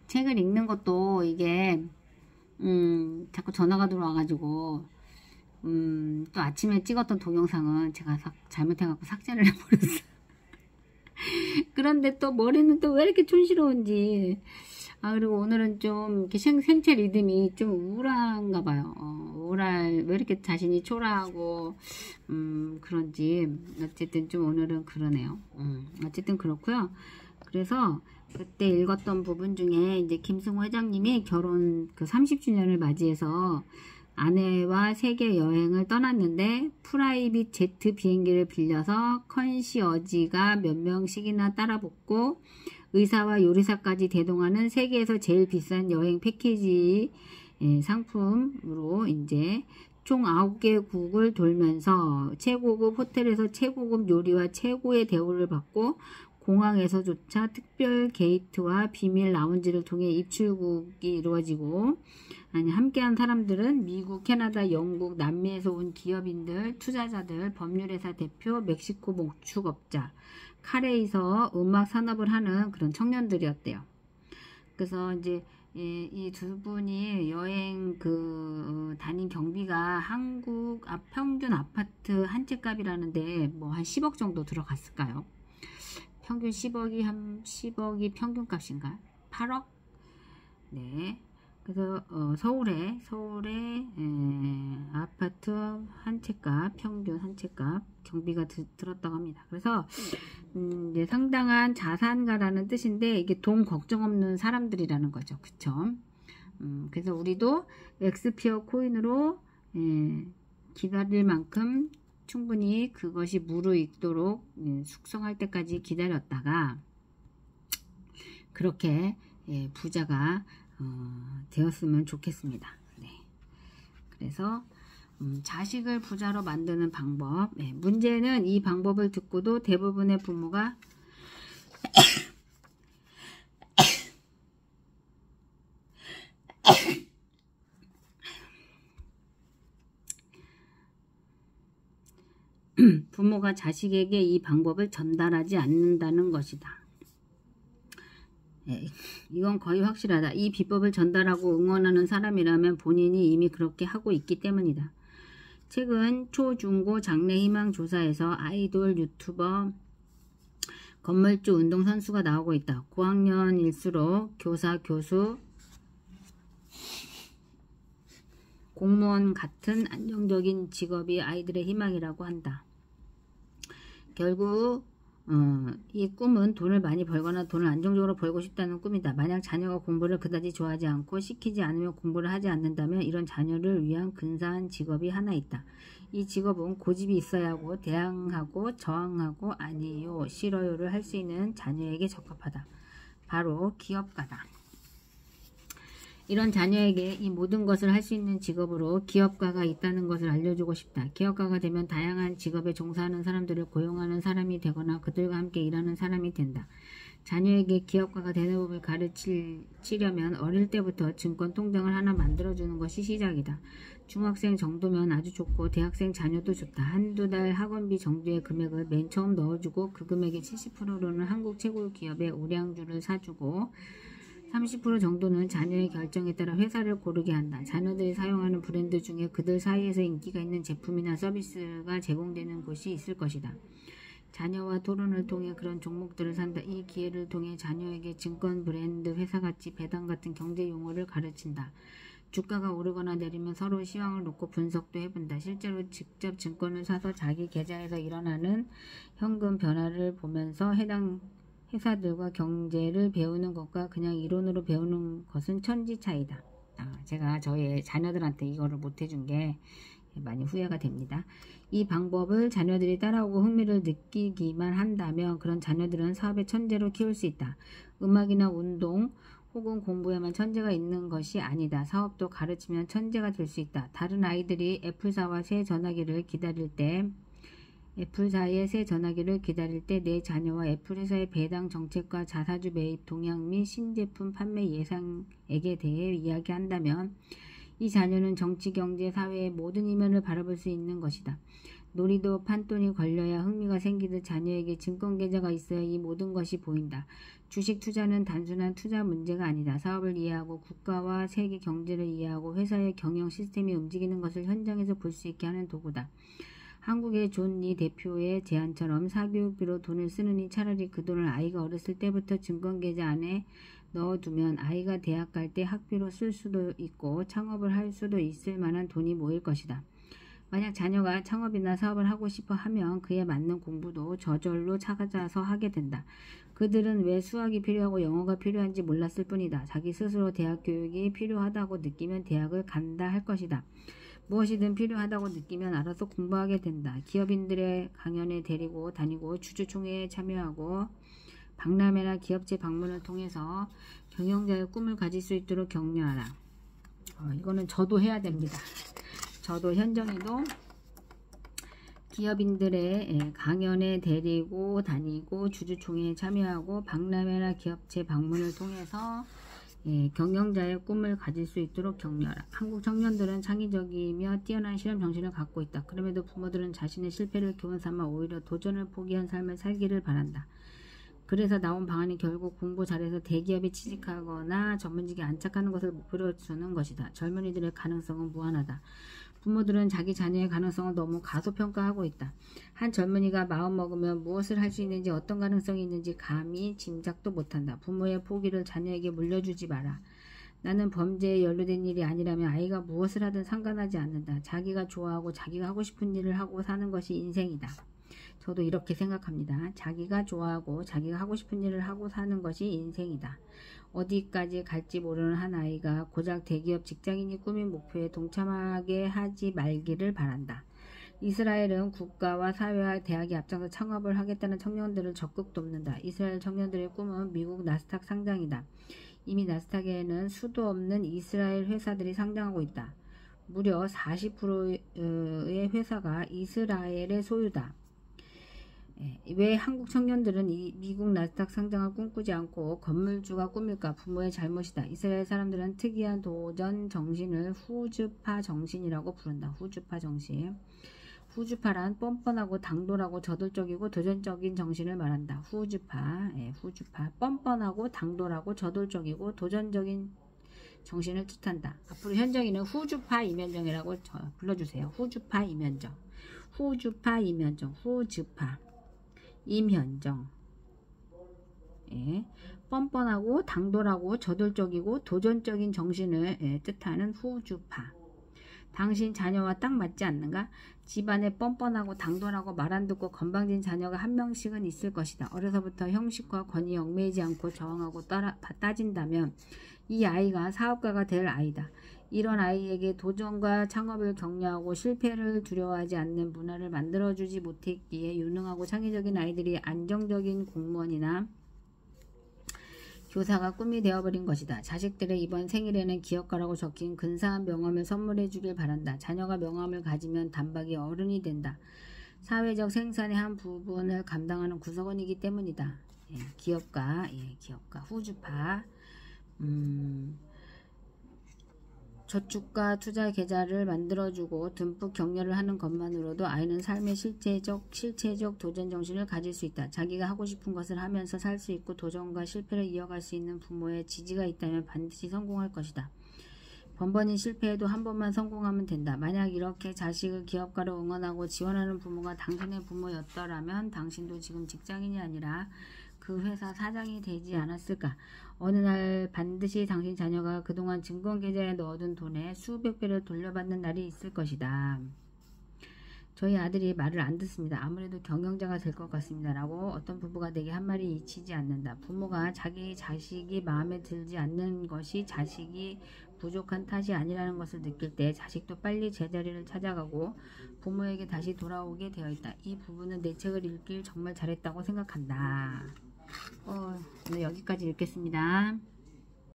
책을 읽는 것도 이게 자꾸 전화가 들어와가지고 또 아침에 찍었던 동영상은 제가 잘못해갖고 삭제를 해버렸어요. 그런데 또 머리는 또 왜 이렇게 촌스러운지. 그리고 오늘은 좀 이렇게 생체 리듬이 좀 우울한가 봐요. 왜 이렇게 자신이 초라하고 그런지 어쨌든 좀 오늘은 그러네요. 어쨌든 그렇고요. 그래서 그때 읽었던 부분 중에 이제 김승호 회장님이 결혼 그 30주년을 맞이해서 아내와 세계 여행을 떠났는데 프라이빗 제트 비행기를 빌려서 컨시어지가 몇 명씩이나 따라붙고 의사와 요리사까지 대동하는 세계에서 제일 비싼 여행 패키지 상품으로 이제 총 9개국을 돌면서 최고급 호텔에서 최고급 요리와 최고의 대우를 받고 공항에서조차 특별 게이트와 비밀 라운지를 통해 입출국이 이루어지고 함께한 사람들은 미국, 캐나다, 영국, 남미에서 온 기업인들, 투자자들, 법률회사 대표, 멕시코 목축업자, 카레에서 음악 산업을 하는 그런 청년들이었대요. 그래서 이제 이 두 분이 여행 다닌 경비가 한국 평균 아파트 한 채 값이라는데 뭐 한 10억 정도 들어갔을까요? 평균 10억이 평균 값인가? 8억? 네. 그래서 서울에 아파트 한 채 값, 평균 한 채 값 경비가 들었다고 합니다. 그래서 이제 상당한 자산가라는 뜻인데 이게 돈 걱정 없는 사람들이라는 거죠. 그쵸? 그래서 우리도 엑스피어 코인으로 기다릴 만큼 충분히 그것이 무르익도록 숙성할 때까지 기다렸다가 그렇게 부자가 되었으면 좋겠습니다. 네. 그래서 자식을 부자로 만드는 방법. 문제는 이 방법을 듣고도 대부분의 부모가 부모가 자식에게 이 방법을 전달하지 않는다는 것이다. 이건 거의 확실하다. 이 비법을 전달하고 응원하는 사람이라면 본인이 이미 그렇게 하고 있기 때문이다. 최근 초, 중, 고 장래 희망 조사에서 아이돌, 유튜버, 건물주, 운동선수가 나오고 있다. 고학년일수록 교사, 교수, 공무원 같은 안정적인 직업이 아이들의 희망이라고 한다. 결국 이 꿈은 돈을 많이 벌거나 돈을 안정적으로 벌고 싶다는 꿈이다. 만약 자녀가 공부를 그다지 좋아하지 않고 시키지 않으면 공부를 하지 않는다면 이런 자녀를 위한 근사한 직업이 하나 있다. 이 직업은 고집이 있어야 하고 대항하고 저항하고 아니요, 싫어요를 할 수 있는 자녀에게 적합하다. 바로 기업가다. 이런 자녀에게 이 모든 것을 할 수 있는 직업으로 기업가가 있다는 것을 알려주고 싶다. 기업가가 되면 다양한 직업에 종사하는 사람들을 고용하는 사람이 되거나 그들과 함께 일하는 사람이 된다. 자녀에게 기업가가 되는 법을 가르치려면 어릴 때부터 증권 통장을 하나 만들어주는 것이 시작이다. 중학생 정도면 아주 좋고 대학생 자녀도 좋다. 한두 달 학원비 정도의 금액을 맨 처음 넣어주고 그 금액의 70%로는 한국 최고 기업의 우량주를 사주고 30% 정도는 자녀의 결정에 따라 회사를 고르게 한다. 자녀들이 사용하는 브랜드 중에 그들 사이에서 인기가 있는 제품이나 서비스가 제공되는 곳이 있을 것이다. 자녀와 토론을 통해 그런 종목들을 산다. 이 기회를 통해 자녀에게 증권 브랜드, 회사가치, 배당 같은 경제 용어를 가르친다. 주가가 오르거나 내리면 서로 시황을 놓고 분석도 해본다. 실제로 직접 증권을 사서 자기 계좌에서 일어나는 현금 변화를 보면서 해당 회사들과 경제를 배우는 것과 그냥 이론으로 배우는 것은 천지 차이다. 제가 저희 자녀들한테 이거를 못해준 게 많이 후회가 됩니다. 이 방법을 자녀들이 따라오고 흥미를 느끼기만 한다면 그런 자녀들은 사업의 천재로 키울 수 있다. 음악이나 운동 혹은 공부에만 천재가 있는 것이 아니다. 사업도 가르치면 천재가 될 수 있다. 다른 아이들이 애플사와 새 전화기를 기다릴 때 애플사의 새 전화기를 기다릴 때 내 자녀와 애플회사의 배당 정책과 자사주 매입 동향 및 신제품 판매 예상액에 대해 이야기한다면 이 자녀는 정치, 경제, 사회의 모든 이면을 바라볼 수 있는 것이다. 놀이도 판돈이 걸려야 흥미가 생기듯 자녀에게 증권계좌가 있어야 이 모든 것이 보인다. 주식 투자는 단순한 투자 문제가 아니다. 사업을 이해하고 국가와 세계 경제를 이해하고 회사의 경영 시스템이 움직이는 것을 현장에서 볼 수 있게 하는 도구다. 한국의 존 리 대표의 제안처럼 사교육비로 돈을 쓰느니 차라리 그 돈을 아이가 어렸을 때부터 증권계좌 안에 넣어두면 아이가 대학 갈 때 학비로 쓸 수도 있고 창업을 할 수도 있을 만한 돈이 모일 것이다. 만약 자녀가 창업이나 사업을 하고 싶어 하면 그에 맞는 공부도 저절로 찾아서 하게 된다. 그들은 왜 수학이 필요하고 영어가 필요한지 몰랐을 뿐이다. 자기 스스로 대학 교육이 필요하다고 느끼면 대학을 간다 할 것이다. 무엇이든 필요하다고 느끼면 알아서 공부하게 된다. 기업인들의 강연에 데리고 다니고 주주총회에 참여하고 박람회나 기업체 방문을 통해서 경영자의 꿈을 가질 수 있도록 격려하라. 이거는 저도 해야 됩니다. 저도 현정이도 기업인들의 강연에 데리고 다니고 주주총회에 참여하고 박람회나 기업체 방문을 통해서 경영자의 꿈을 가질 수 있도록 격려하라. 한국 청년들은 창의적이며 뛰어난 실험 정신을 갖고 있다. 그럼에도 부모들은 자신의 실패를 교훈 삼아 오히려 도전을 포기한 삶을 살기를 바란다. 그래서 나온 방안이 결국 공부 잘해서 대기업에 취직하거나 전문직에 안착하는 것을 목표로 두는 것이다. 젊은이들의 가능성은 무한하다. 부모들은 자기 자녀의 가능성을 너무 가소평가하고 있다. 한 젊은이가 마음먹으면 무엇을 할 수 있는지 어떤 가능성이 있는지 감히 짐작도 못한다. 부모의 포기를 자녀에게 물려주지 마라. 나는 범죄에 연루된 일이 아니라면 아이가 무엇을 하든 상관하지 않는다. 자기가 좋아하고 자기가 하고 싶은 일을 하고 사는 것이 인생이다. 저도 이렇게 생각합니다. 자기가 좋아하고 자기가 하고 싶은 일을 하고 사는 것이 인생이다. 어디까지 갈지 모르는 한 아이가 고작 대기업 직장인이 꾸민 목표에 동참하게 하지 말기를 바란다. 이스라엘은 국가와 사회와 대학이 앞장서 창업을 하겠다는 청년들을 적극 돕는다. 이스라엘 청년들의 꿈은 미국 나스닥 상장이다. 이미 나스닥에는 수도 없는 이스라엘 회사들이 상장하고 있다. 무려 40%의 회사가 이스라엘의 소유다. 왜 한국 청년들은 이 미국 나스닥 상장을 꿈꾸지 않고 건물주가 꿈일까? 부모의 잘못이다. 이스라엘 사람들은 특이한 도전 정신을 후주파 정신이라고 부른다. 후주파 정신. 후주파란 뻔뻔하고 당돌하고 저돌적이고 도전적인 정신을 말한다. 후주파. 후주파. 뻔뻔하고 당돌하고 저돌적이고 도전적인 정신을 뜻한다. 앞으로 현정이는 후주파 이면정이라고 불러주세요. 후주파 이면정. 후주파 이면정. 후주파 임현정. 뻔뻔하고 당돌하고 저돌적이고 도전적인 정신을 뜻하는 후주파. 당신 자녀와 딱 맞지 않는가? 집안에 뻔뻔하고 당돌하고 말 안 듣고 건방진 자녀가 한 명씩은 있을 것이다. 어려서부터 형식과 권위에 얽매이지 않고 저항하고 따진다면 이 아이가 사업가가 될 아이다. 이런 아이에게 도전과 창업을 격려하고 실패를 두려워하지 않는 문화를 만들어주지 못했기에 유능하고 창의적인 아이들이 안정적인 공무원이나 교사가 꿈이 되어버린 것이다. 자식들의 이번 생일에는 기업가라고 적힌 근사한 명함을 선물해 주길 바란다. 자녀가 명함을 가지면 단박에 어른이 된다. 사회적 생산의 한 부분을 감당하는 구성원이기 때문이다. 기업가, 기업가, 후주파. 저축과 투자 계좌를 만들어주고 듬뿍 격려를 하는 것만으로도 아이는 삶의 실체적 도전 정신을 가질 수 있다. 자기가 하고 싶은 것을 하면서 살 수 있고 도전과 실패를 이어갈 수 있는 부모의 지지가 있다면 반드시 성공할 것이다. 번번이 실패해도 한 번만 성공하면 된다. 만약 이렇게 자식을 기업가로 응원하고 지원하는 부모가 당신의 부모였더라면 당신도 지금 직장인이 아니라 그 회사 사장이 되지 않았을까? 어느 날 반드시 당신 자녀가 그동안 증권계좌에 넣어둔 돈의 수백 배를 돌려받는 날이 있을 것이다. 저희 아들이 말을 안 듣습니다. 아무래도 경영자가 될 것 같습니다. 라고 어떤 부부가 내게 한 말이 잊히지 않는다. 부모가 자기 자식이 마음에 들지 않는 것이 자식이 부족한 탓이 아니라는 것을 느낄 때 자식도 빨리 제자리를 찾아가고 부모에게 다시 돌아오게 되어 있다. 이 부부는 내 책을 읽길 정말 잘했다고 생각한다. 오늘 여기까지 읽겠습니다.